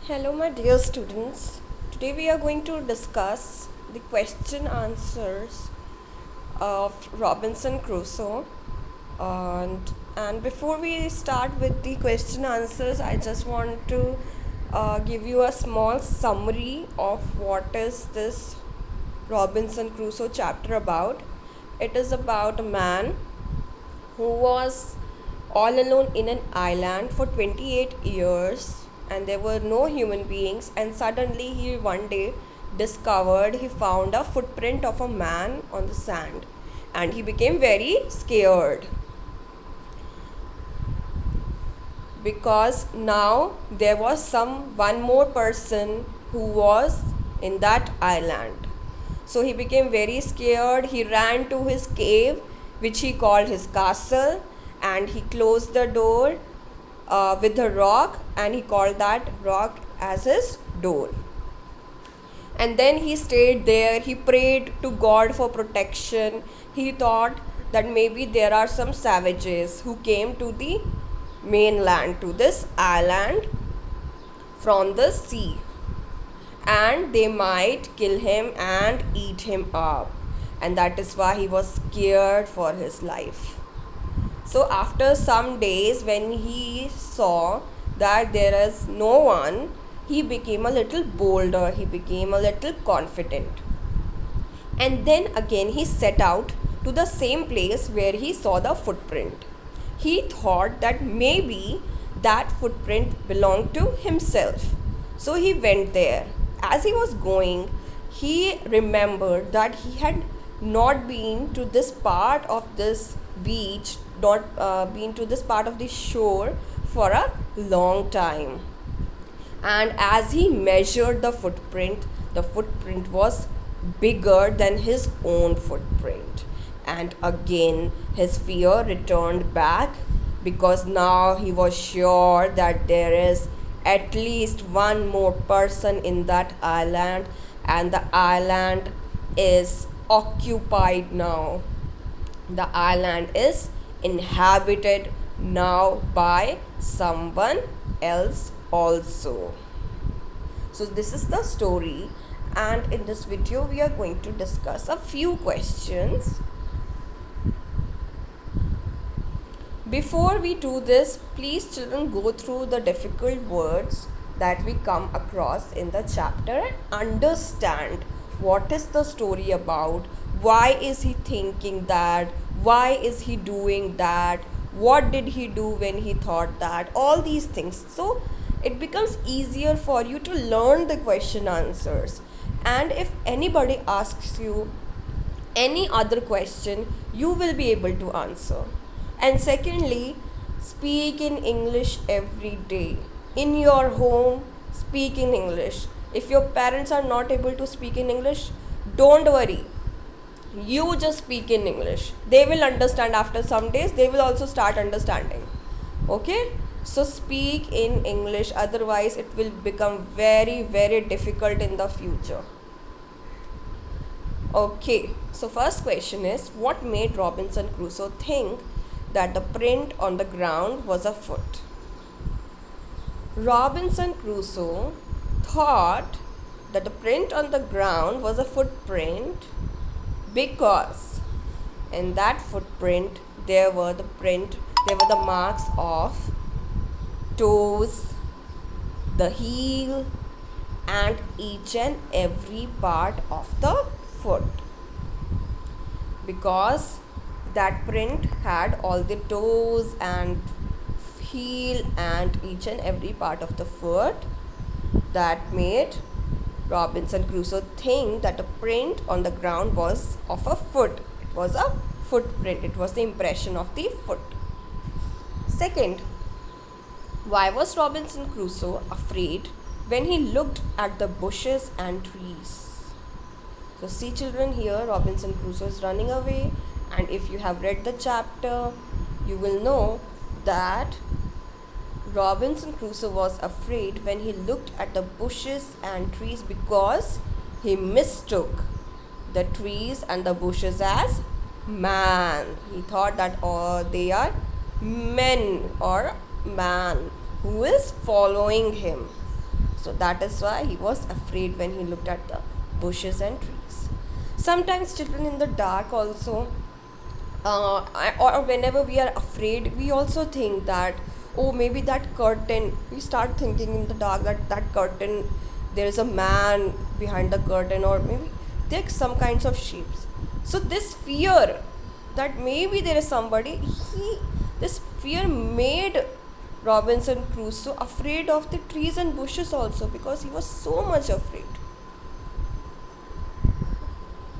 Hello, my dear students. Today we are going to discuss the question answers of Robinson Crusoe. And before we start with the question answers, I just want to give you a small summary of what is this Robinson Crusoe chapter about. It is about a man who was all alone in an island for 28 years and there were no human beings, and suddenly he one day discovered he found a footprint of a man on the sand, and he became very scared because now there was one more person who was in that island. So he became very scared. He ran to his cave, which he called his castle, and he closed the door with a rock, and he called that rock as his door. And then he stayed there. He prayed to God for protection. He thought that maybe there are some savages who came to the mainland, to this island from the sea, and they might kill him and eat him up, and that is why he was scared for his life. So after some days, when he saw that there is no one, he became a little bolder, he became a little confident. And then again he set out to the same place where he saw the footprint. He thought that maybe that footprint belonged to himself. So he went there. As he was going, he remembered that he had not been to this part of this beach, not been to this part of the shore for a long time. And as he measured the footprint was bigger than his own footprint. And again, his fear returned back, because now he was sure that there is at least one more person in that island, and the island is occupied now. The island is inhabited now by someone else also. So this is the story, and in this video we are going to discuss a few questions. Before we do this, please children go through the difficult words that we come across in the chapter and understand what is the story about, why is he thinking that, why is he doing that, what did he do when he thought that, all these things. So it becomes easier for you to learn the question answers, and if anybody asks you any other question, you will be able to answer. And secondly, speak in English every day. In your home, speak in English. If your parents are not able to speak in English, don't worry. You just speak in English. They will understand after some days, they will also start understanding. Okay? So speak in English, otherwise, it will become very, very difficult in the future. Okay, so first question is, what made Robinson Crusoe think that the print on the ground was a foot? Robinson Crusoe thought that the print on the ground was a footprint because in that footprint there were the marks of toes, the heel, and each and every part of the foot. Because that print had all the toes and heel and each and every part of the foot, that made Robinson Crusoe think that the print on the ground was of a foot. It was a footprint. It was the impression of the foot. Second, why was Robinson Crusoe afraid when he looked at the bushes and trees? So see children, here Robinson Crusoe is running away, and if you have read the chapter, you will know that Robinson Crusoe was afraid when he looked at the bushes and trees because he mistook the trees and the bushes as man. He thought that they are men or man who is following him. So that is why he was afraid when he looked at the bushes and trees. Sometimes children in the dark also, or whenever we are afraid, we also think that, oh, maybe that curtain, we start thinking in the dark that that curtain, there is a man behind the curtain, or maybe there's some kinds of shapes. So this fear that maybe there is somebody, this fear made Robinson Crusoe afraid of the trees and bushes also, because he was so much afraid.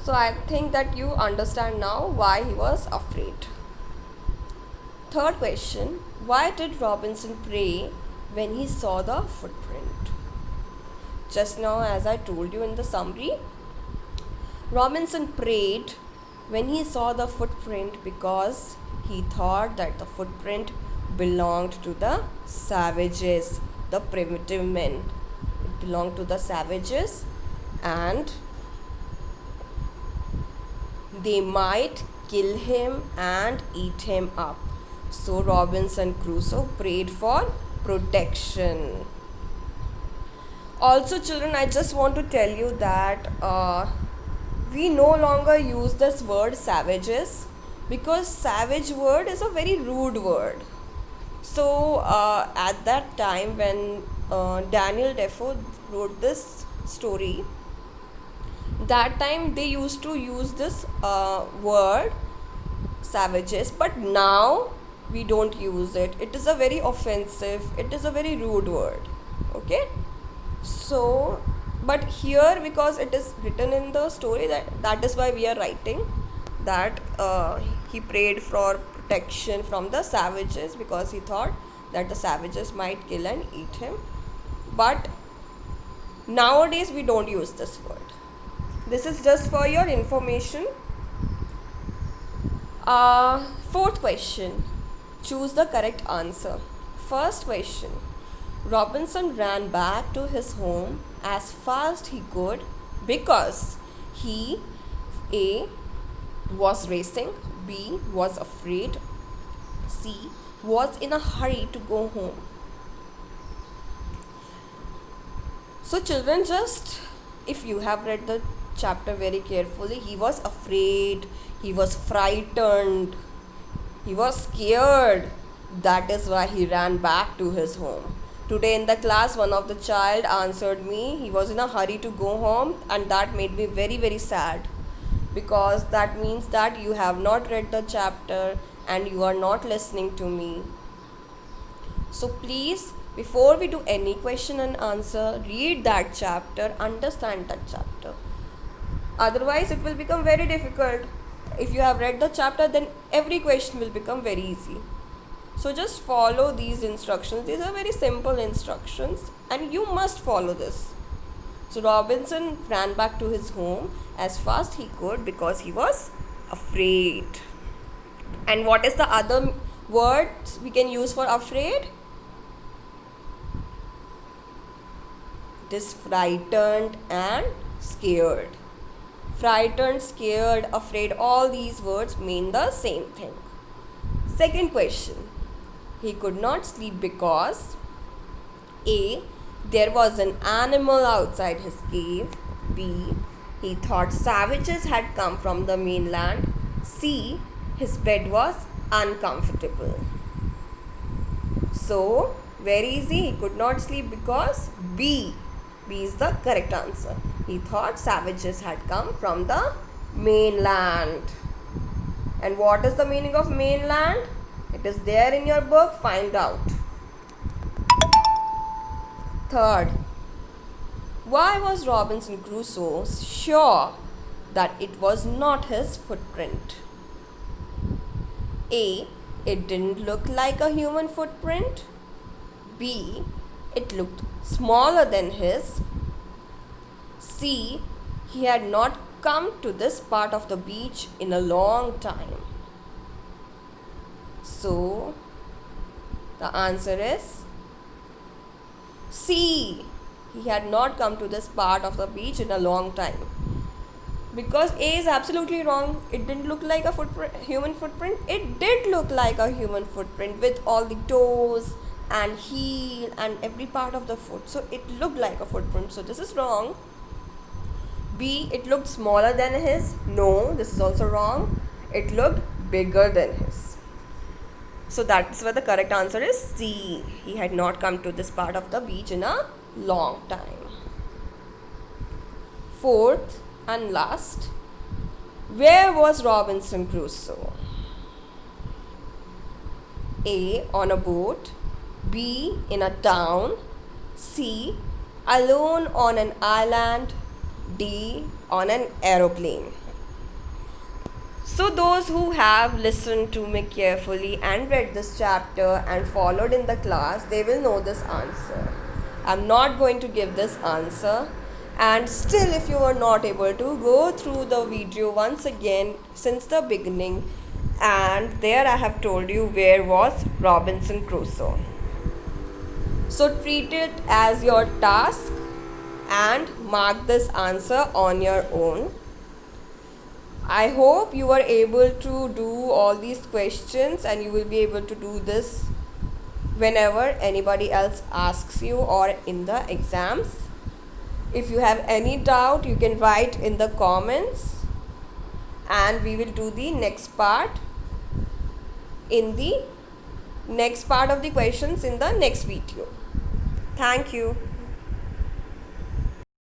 So I think that you understand now why he was afraid. Third question, why did Robinson pray when he saw the footprint? Just now, as I told you in the summary, Robinson prayed when he saw the footprint because he thought that the footprint belonged to the savages, the primitive men. It belonged to the savages, and they might kill him and eat him up. So Robinson Crusoe prayed for protection. Also, children, I just want to tell you that we no longer use this word savages, because savage word is a very rude word. So at that time when Daniel Defoe wrote this story, that time they used to use this word savages, but now we don't use it. It is a very offensive, it is a very rude word. Okay, so but here, because it is written in the story, that is why we are writing that he prayed for protection from the savages, because he thought that the savages might kill and eat him. But nowadays we don't use this word. This is just for your information. Fourth question, choose the correct answer. First question, Robinson ran back to his home as fast he could because he A. was racing, B. was afraid, C. was in a hurry to go home. So children, just if you have read the chapter very carefully, he was afraid, he was frightened, he was scared. That is why he ran back to his home. Today in the class, one of the child answered me, he was in a hurry to go home, and that made me very, very sad, because that means that you have not read the chapter and you are not listening to me. So please, before we do any question and answer, read that chapter, understand that chapter. Otherwise, it will become very difficult. If you have read the chapter, then every question will become very easy. So just follow these instructions. These are very simple instructions and you must follow this. So Robinson ran back to his home as fast he could because he was afraid. And what is the other word we can use for afraid? It is frightened and scared. Frightened, scared, afraid, all these words mean the same thing. Second question. He could not sleep because A. there was an animal outside his cave. B. he thought savages had come from the mainland. C. his bed was uncomfortable. So, very easy. He could not sleep because B. B is the correct answer. He thought savages had come from the mainland. And what is the meaning of mainland? It is there in your book. Find out. Third, why was Robinson Crusoe sure that it was not his footprint? A. it didn't look like a human footprint. B. it looked smaller than his. C. he had not come to this part of the beach in a long time. So, the answer is C. He had not come to this part of the beach in a long time. Because A is absolutely wrong. It didn't look like a human footprint. It did look like a human footprint with all the toes and heel and every part of the foot. So it looked like a footprint. So this is wrong. B, it looked smaller than his. No, this is also wrong. It looked bigger than his. So that's where the correct answer is C. He had not come to this part of the beach in a long time. Fourth and last, where was Robinson Crusoe? A, on a boat. B, in a town. C, alone on an island. D, on an aeroplane. So those who have listened to me carefully and read this chapter and followed in the class, they will know this answer. I'm not going to give this answer. And still, if you are not able to, go through the video once again since the beginning, and there I have told you where was Robinson Crusoe. So treat it as your task and mark this answer on your own. I hope you are able to do all these questions and you will be able to do this whenever anybody else asks you or in the exams. If you have any doubt, you can write in the comments and we will do the next part in the next part of the questions in the next video. Thank you.